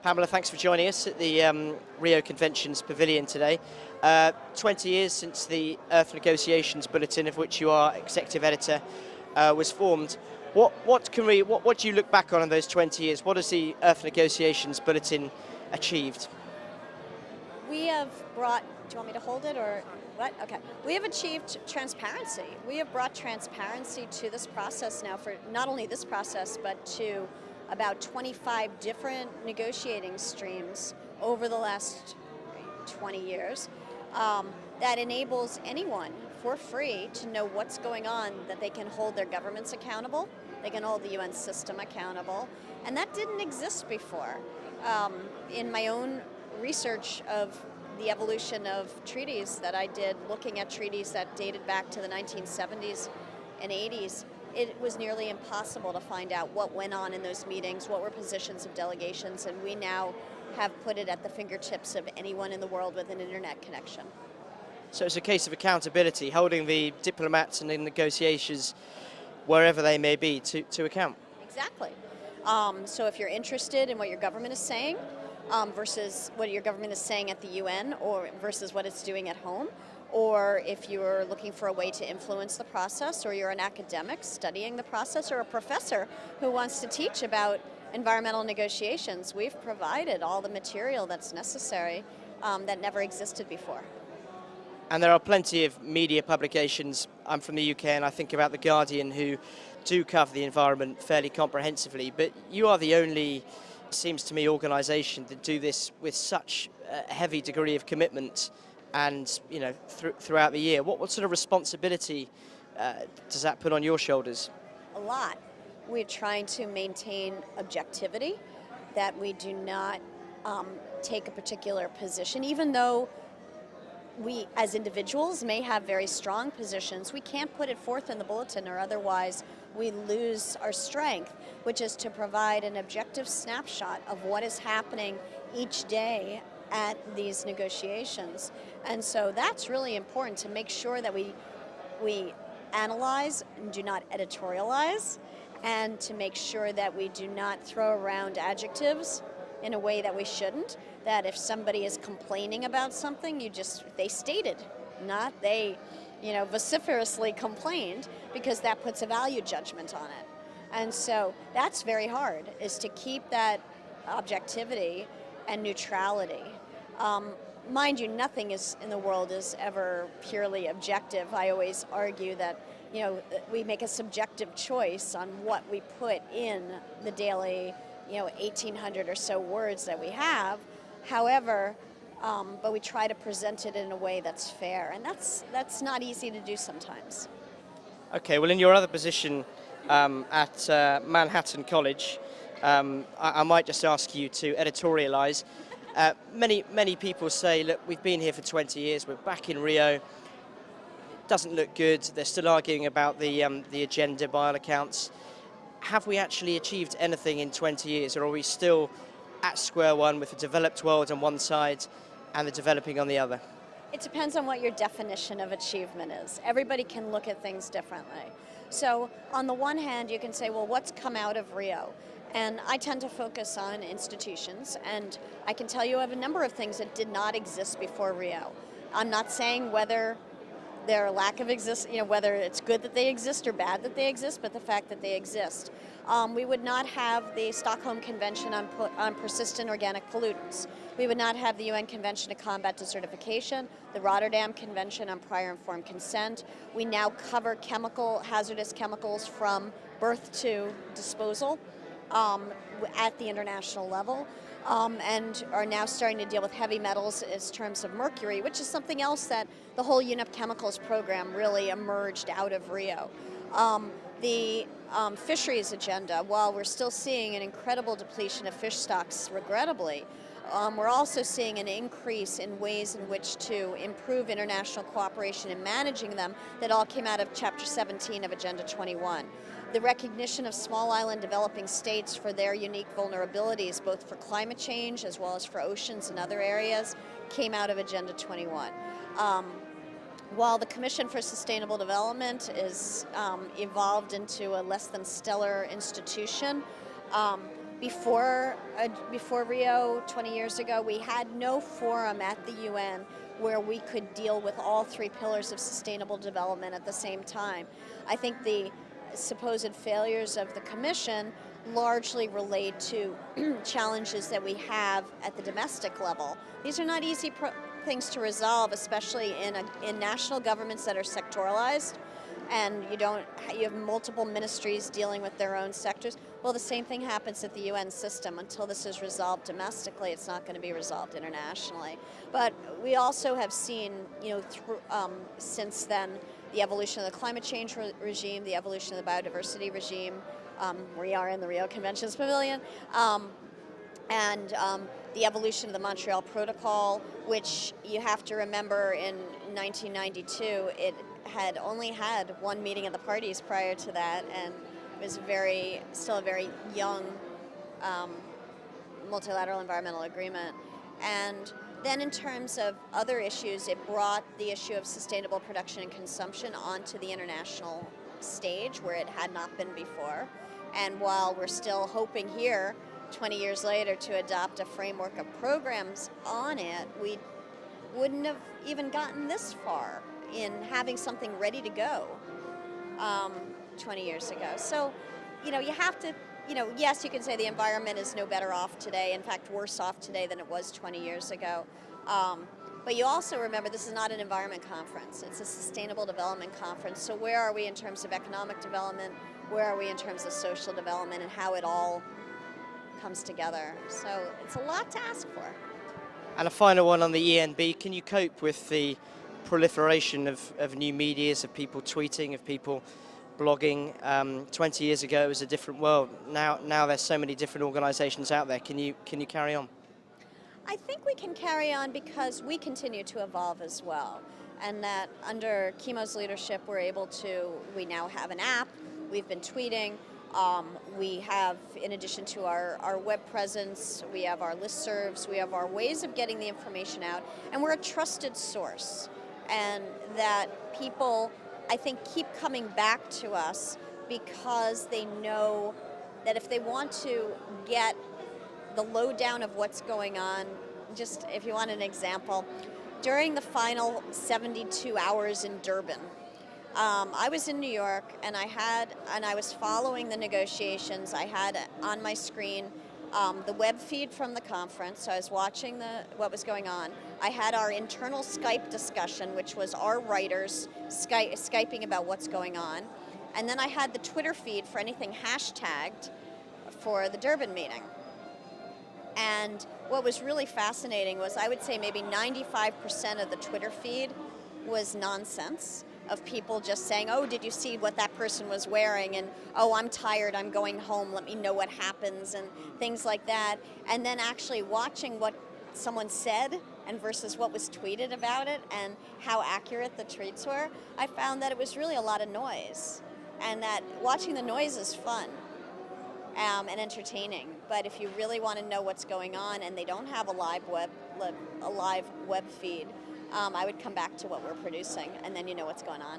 Pamela, thanks for joining us at the Rio Convention's Pavilion today. 20 years since the Earth Negotiations Bulletin, of which you are executive editor, was formed. What do you look back on in those 20 years? What has the Earth Negotiations Bulletin achieved? We have brought, do you want me to hold it or what? Okay. We have achieved transparency. We have brought transparency to this process now for not only this process, but to about 25 different negotiating streams over the last 20 years that enables anyone for free to know what's going on, that they can hold their governments accountable, they can hold the UN system accountable, and that didn't exist before. In my own research of the evolution of treaties that I did, looking at treaties that dated back to the 1970s and 80s, it was nearly impossible to find out what went on in those meetings, what were positions of delegations, and we now have put it at the fingertips of anyone in the world with an internet connection. So it's a case of accountability, holding the diplomats and the negotiations, wherever they may be, to account. Exactly. So if you're interested in what your government is saying, versus what your government is saying at the UN or versus what it's doing at home, or if you're looking for a way to influence the process, or you're an academic studying the process, or a professor who wants to teach about environmental negotiations, we've provided all the material that's necessary that never existed before. And there are plenty of media publications. I'm from the UK and I think about The Guardian, who do cover the environment fairly comprehensively, but you are the only, it seems to me, organisation that do this with such a heavy degree of commitment and, you know, throughout the year. What sort of responsibility does that put on your shoulders? A lot. We're trying to maintain objectivity, that we do not take a particular position, even though we as individuals may have very strong positions. We can't put it forth in the bulletin, or otherwise we lose our strength, which is to provide an objective snapshot of what is happening each day at these negotiations. And so that's really important, to make sure that we analyze and do not editorialize, and to make sure that we do not throw around adjectives in a way that we shouldn't, that if somebody is complaining about something, they stated, not they, vociferously complained, because that puts a value judgment on it. And so that's very hard, is to keep that objectivity and neutrality. Mind you, nothing in the world is ever purely objective. I always argue that, we make a subjective choice on what we put in the daily, 1,800 or so words that we have. However, but we try to present it in a way that's fair, and that's not easy to do sometimes. Okay, well, in your other position at Manhattan College, I might just ask you to editorialize. Many people say, look, we've been here for 20 years, we're back in Rio, it doesn't look good, they're still arguing about the agenda by all accounts. Have we actually achieved anything in 20 years, or are we still at square one with the developed world on one side and the developing on the other? It depends on what your definition of achievement is. Everybody can look at things differently. So on the one hand, you can say, well, what's come out of Rio? And I tend to focus on institutions, and I can tell you of a number of things that did not exist before Rio. I'm not saying whether their lack of whether it's good that they exist or bad that they exist, but the fact that they exist. We would not have the Stockholm Convention on persistent organic pollutants. We would not have the UN Convention to combat desertification, the Rotterdam Convention on prior informed consent. We now cover hazardous chemicals from birth to disposal at the international level. And are now starting to deal with heavy metals in terms of mercury, which is something else that the whole UNEP Chemicals program really emerged out of Rio. The fisheries agenda, while we're still seeing an incredible depletion of fish stocks, regrettably, we're also seeing an increase in ways in which to improve international cooperation in managing them. That all came out of Chapter 17 of Agenda 21. The recognition of small island developing states for their unique vulnerabilities, both for climate change as well as for oceans and other areas, came out of Agenda 21. While the Commission for Sustainable Development is evolved into a less than stellar institution, before Rio 20 years ago, we had no forum at the UN where we could deal with all three pillars of sustainable development at the same time. I think the supposed failures of the Commission largely relate to challenges that we have at the domestic level. These are not easy things to resolve, especially in national governments that are sectoralized, and you have multiple ministries dealing with their own sectors. Well, the same thing happens at the UN system. Until this is resolved domestically, it's not going to be resolved internationally. But we also have seen, since then, the evolution of the climate change regime, the evolution of the biodiversity regime. We are in the Rio Convention's Pavilion. And the evolution of the Montreal Protocol, which you have to remember in 1992, it had only had one meeting of the parties prior to that, and it was still a very young multilateral environmental agreement. And then in terms of other issues, it brought the issue of sustainable production and consumption onto the international stage where it had not been before. And while we're still hoping here, 20 years later, to adopt a framework of programs on it, we wouldn't have even gotten this far in having something ready to go 20 years ago. So, you have to, yes, you can say the environment is no better off today, in fact, worse off today than it was 20 years ago. But you also remember this is not an environment conference, it's a sustainable development conference. So where are we in terms of economic development? Where are we in terms of social development, and how it all comes together? So it's a lot to ask for. And a final one on the ENB. Can you cope with the proliferation of new medias, of people tweeting, of people blogging? 20 years ago it was a different world. Now there's so many different organizations out there. Can you carry on? I think we can carry on because we continue to evolve as well. And that under Kimo's leadership, we now have an app, we've been tweeting, we have, in addition to our web presence, we have our listservs, we have our ways of getting the information out, and we're a trusted source. And that people, I think, keep coming back to us because they know that if they want to get the lowdown of what's going on, just if you want an example, during the final 72 hours in Durban, I was in New York, and I was following the negotiations. I had on my screen the web feed from the conference, so I was watching what was going on. I had our internal Skype discussion, which was our writers Skyping about what's going on. And then I had the Twitter feed for anything hashtagged for the Durban meeting. And what was really fascinating was, I would say maybe 95% of the Twitter feed was nonsense, of people just saying, oh, did you see what that person was wearing? And, oh, I'm tired, I'm going home, let me know what happens, and things like that. And then actually watching what someone said and versus what was tweeted about it and how accurate the tweets were, I found that it was really a lot of noise. And that watching the noise is fun and entertaining. But if you really want to know what's going on and they don't have a live web feed, I would come back to what we're producing, and then you know what's going on.